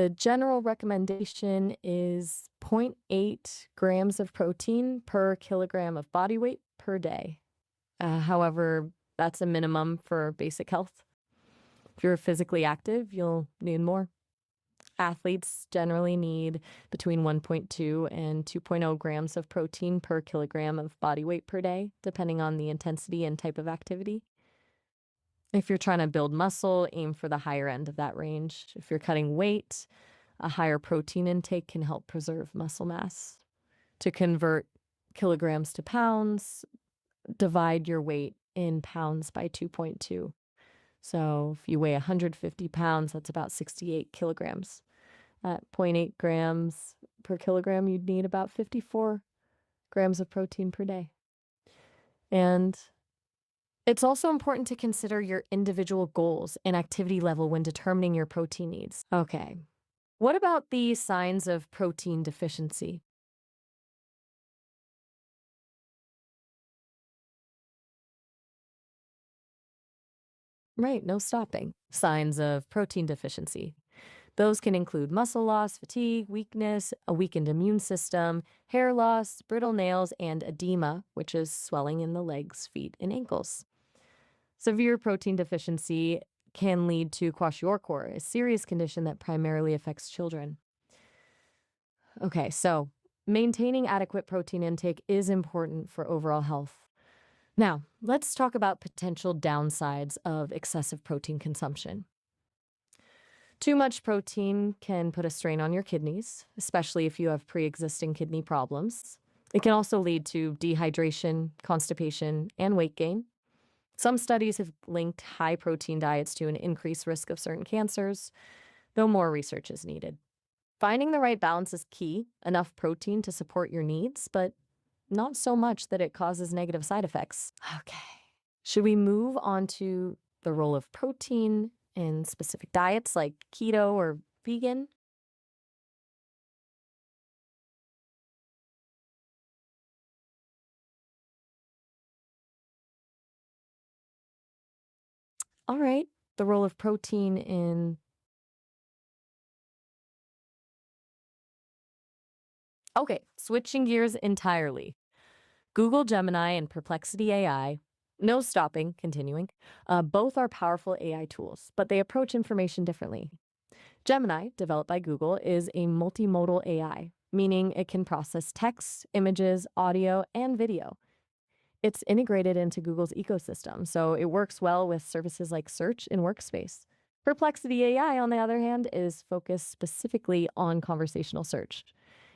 The general recommendation is zero point 0.8 grams of protein per kilogram of body weight per day. However, that's a minimum for basic health. If you're physically active, you'll need more. Athletes generally need between 1.2 and 2.0 grams of protein per kilogram of body weight per day, depending on the intensity and type of activity. If you're trying to build muscle, aim for the higher end of that range. If you're cutting weight, a higher protein intake can help preserve muscle mass. To convert kilograms to pounds, divide your weight in pounds by 2.2. So if you weigh 150 pounds, that's about 68 kilograms. At 0.8 grams per kilogram, you'd need about 54 grams of protein per day. And it's also important to consider your individual goals and activity level when determining your protein needs. Okay, what about the signs of protein deficiency? Right, no stopping. Signs of protein deficiency. Those can include muscle loss, fatigue, weakness, a weakened immune system, hair loss, brittle nails, and edema, which is swelling in the legs, feet, and ankles. Severe protein deficiency can lead to kwashiorkor, a serious condition that primarily affects children. Okay, so maintaining adequate protein intake is important for overall health. Now, let's talk about potential downsides of excessive protein consumption. Too much protein can put a strain on your kidneys, especially if you have pre-existing kidney problems. It can also lead to dehydration, constipation, and weight gain. Some studies have linked high protein diets to an increased risk of certain cancers, though more research is needed. Finding the right balance is key, enough protein to support your needs, but not so much that it causes negative side effects. Okay. Should we move on to the role of protein in specific diets like keto or vegan? All right. The role of protein in. Okay, switching gears entirely. Google Gemini and Perplexity AI, no stopping, continuing, both are powerful AI tools, but they approach information differently. Gemini, developed by Google, is a multimodal AI, meaning it can process text, images, audio, and video. It's integrated into Google's ecosystem, so it works well with services like Search and Workspace. Perplexity AI, on the other hand, is focused specifically on conversational search.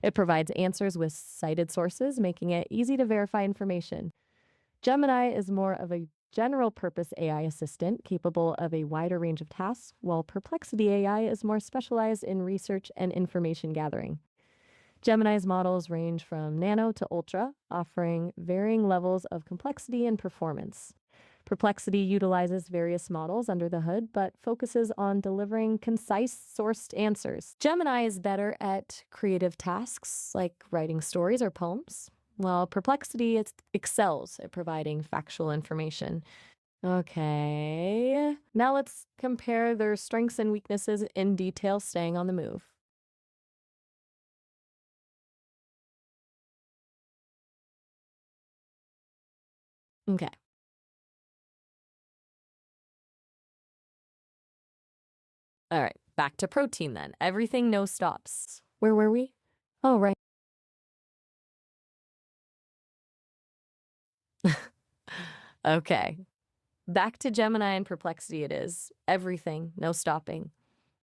It provides answers with cited sources, making it easy to verify information. Gemini is more of a general purpose AI assistant capable of a wider range of tasks, while Perplexity AI is more specialized in research and information gathering. Gemini's models range from nano to ultra, offering varying levels of complexity and performance. Perplexity utilizes various models under the hood, but focuses on delivering concise, sourced answers. Gemini is better at creative tasks like writing stories or poems, while Perplexity excels at providing factual information. Okay, now let's compare their strengths and weaknesses in detail, staying on the move. Okay, all right, back to protein then. Everything, no stops. Where were we? Oh, right. Okay, back to Gemini and Perplexity it is. Everything, no stopping.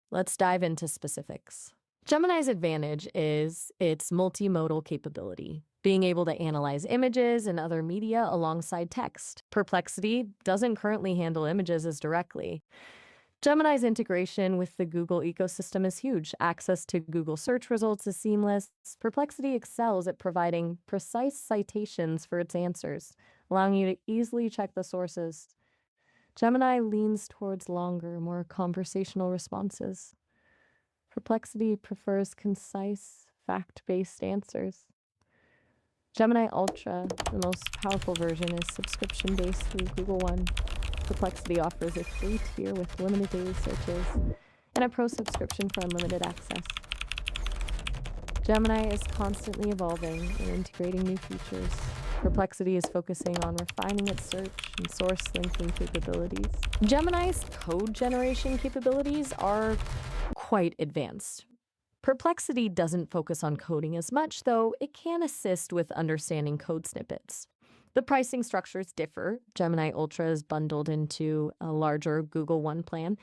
Let's dive into specifics. Gemini's advantage is its multimodal capability, being able to analyze images and other media alongside text. Perplexity doesn't currently handle images as directly. Gemini's integration with the Google ecosystem is huge. Access to Google search results is seamless. Perplexity excels at providing precise citations for its answers, allowing you to easily check the sources. Gemini leans towards longer, more conversational responses. Perplexity prefers concise, fact-based answers. Gemini Ultra, the most powerful version, is subscription-based through Google One. Perplexity offers a free tier with limited daily searches. and a pro subscription for unlimited access. Gemini is constantly evolving and integrating new features. Perplexity is focusing on refining its search and source linking capabilities. Gemini's code generation capabilities are quite advanced. Perplexity doesn't focus on coding as much, though it can assist with understanding code snippets. The pricing structures differ. Gemini Ultra is bundled into a larger Google One plan.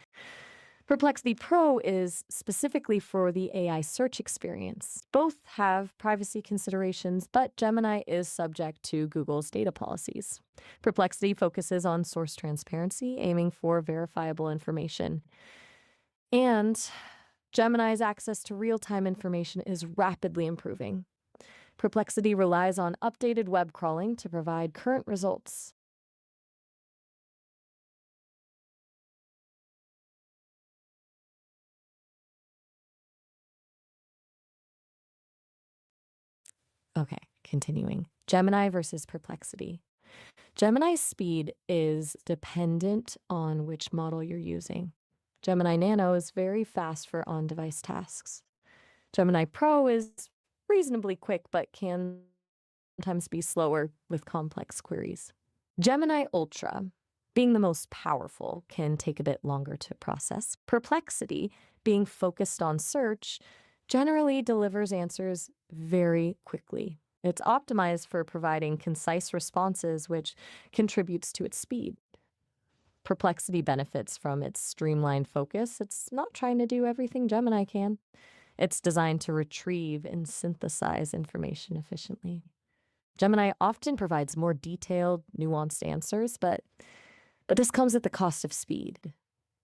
Perplexity Pro is specifically for the AI search experience. Both have privacy considerations, but Gemini is subject to Google's data policies. Perplexity focuses on source transparency, aiming for verifiable information. And Gemini's access to real-time information is rapidly improving. Perplexity relies on updated web crawling to provide current results. Okay, continuing. Gemini versus Perplexity. Gemini's speed is dependent on which model you're using. Gemini Nano is very fast for on-device tasks. Gemini Pro is reasonably quick but can sometimes be slower with complex queries. Gemini Ultra, being the most powerful, can take a bit longer to process. Perplexity, being focused on search, generally delivers answers very quickly. It's optimized for providing concise responses, which contributes to its speed. Perplexity benefits from its streamlined focus. It's not trying to do everything Gemini can. It's designed to retrieve and synthesize information efficiently. Gemini often provides more detailed, nuanced answers, but this comes at the cost of speed.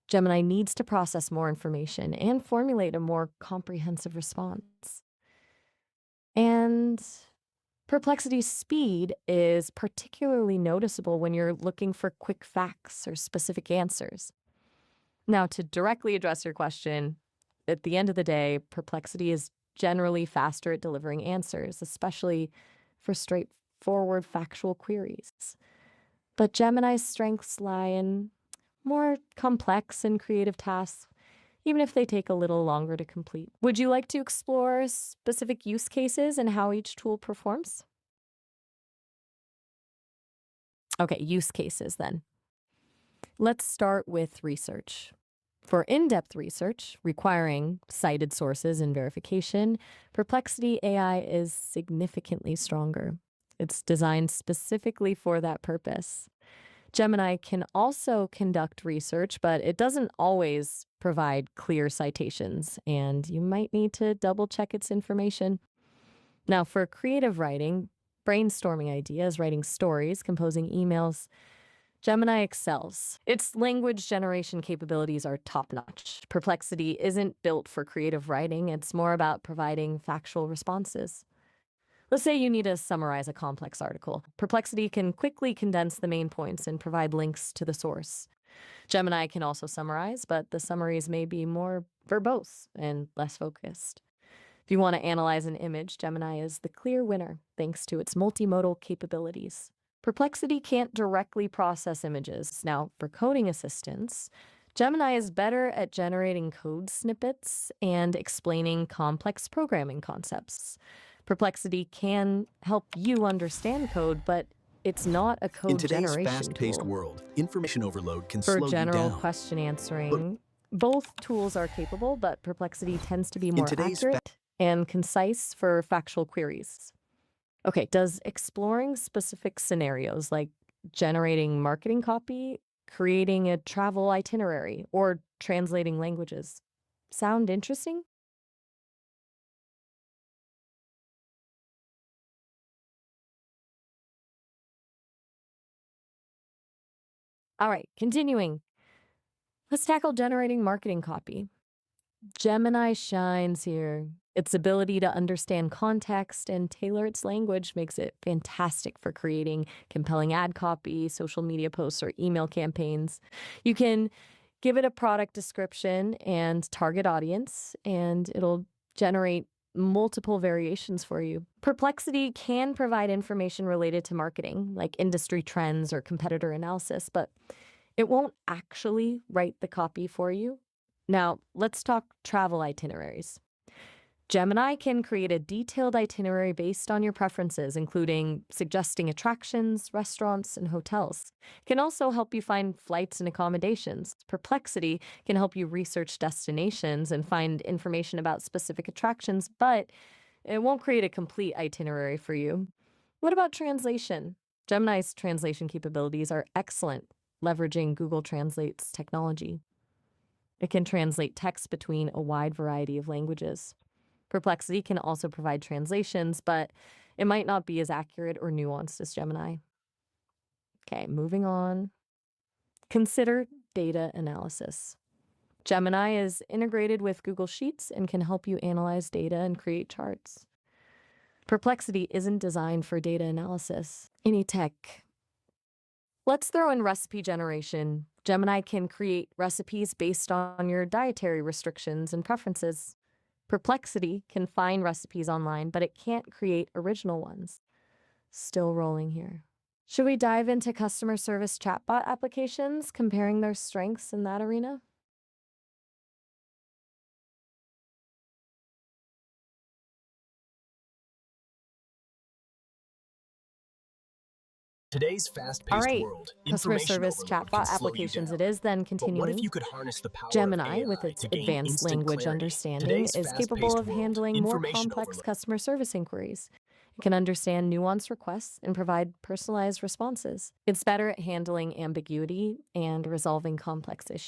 Gemini needs to process more information and formulate a more comprehensive response. And Perplexity's speed is particularly noticeable when you're looking for quick facts or specific answers. Now, to directly address your question, at the end of the day, Perplexity is generally faster at delivering answers, especially for straightforward factual queries. But Gemini's strengths lie in more complex and creative tasks, even if they take a little longer to complete. Would you like to explore specific use cases and how each tool performs? Okay, use cases then. Let's start with research. For in-depth research requiring cited sources and verification, Perplexity AI is significantly stronger. It's designed specifically for that purpose. Gemini can also conduct research, but it doesn't always provide clear citations, and you might need to double-check its information. Now, for creative writing, brainstorming ideas, writing stories, composing emails, Gemini excels. Its language generation capabilities are top-notch. Perplexity isn't built for creative writing. It's more about providing factual responses. Let's say you need to summarize a complex article. Perplexity can quickly condense the main points and provide links to the source. Gemini can also summarize, but the summaries may be more verbose and less focused. If you want to analyze an image, Gemini is the clear winner thanks to its multimodal capabilities. Perplexity can't directly process images. Now, for coding assistance, Gemini is better at generating code snippets and explaining complex programming concepts. Perplexity can help you understand code, but it's not a In code today's generation fast-paced tool. world, information overload can For slow you general down. question But answering, both tools are capable, but Perplexity tends to be in more today's accurate and concise for factual queries. Okay, does exploring specific scenarios like generating marketing copy, creating a travel itinerary, or translating languages sound interesting? All right, continuing. Let's tackle generating marketing copy. Gemini shines here. Its ability to understand context and tailor its language makes it fantastic for creating compelling ad copy, social media posts, or email campaigns. You can give it a product description and target audience, and it'll generate multiple variations for you. Perplexity can provide information related to marketing, like industry trends or competitor analysis, but it won't actually write the copy for you. Now, let's talk travel itineraries. Gemini can create a detailed itinerary based on your preferences, including suggesting attractions, restaurants, and hotels. It can also help you find flights and accommodations. Perplexity can help you research destinations and find information about specific attractions, but it won't create a complete itinerary for you. What about translation? Gemini's translation capabilities are excellent, leveraging Google Translate's technology. It can translate text between a wide variety of languages. Perplexity can also provide translations, but it might not be as accurate or nuanced as Gemini. Okay, moving on. Consider data analysis. Gemini is integrated with Google Sheets and can help you analyze data and create charts. Perplexity isn't designed for data analysis. Any tech. Let's throw in recipe generation. Gemini can create recipes based on your dietary restrictions and preferences. Perplexity can find recipes online, but it can't create original ones. Still rolling here. Should we dive into customer service chatbot applications, comparing their strengths in that arena? today's All fast-paced right, world, customer information service overload can chatbot slow you applications it down. is, then But what if continuing. you could harness the power of Gemini, with AI its to gain advanced instant language clarity? understanding, Today's is capable fast-paced of world, handling more information complex overload. customer service inquiries. It can understand nuanced requests and provide personalized responses. It's better at handling ambiguity and resolving complex issues.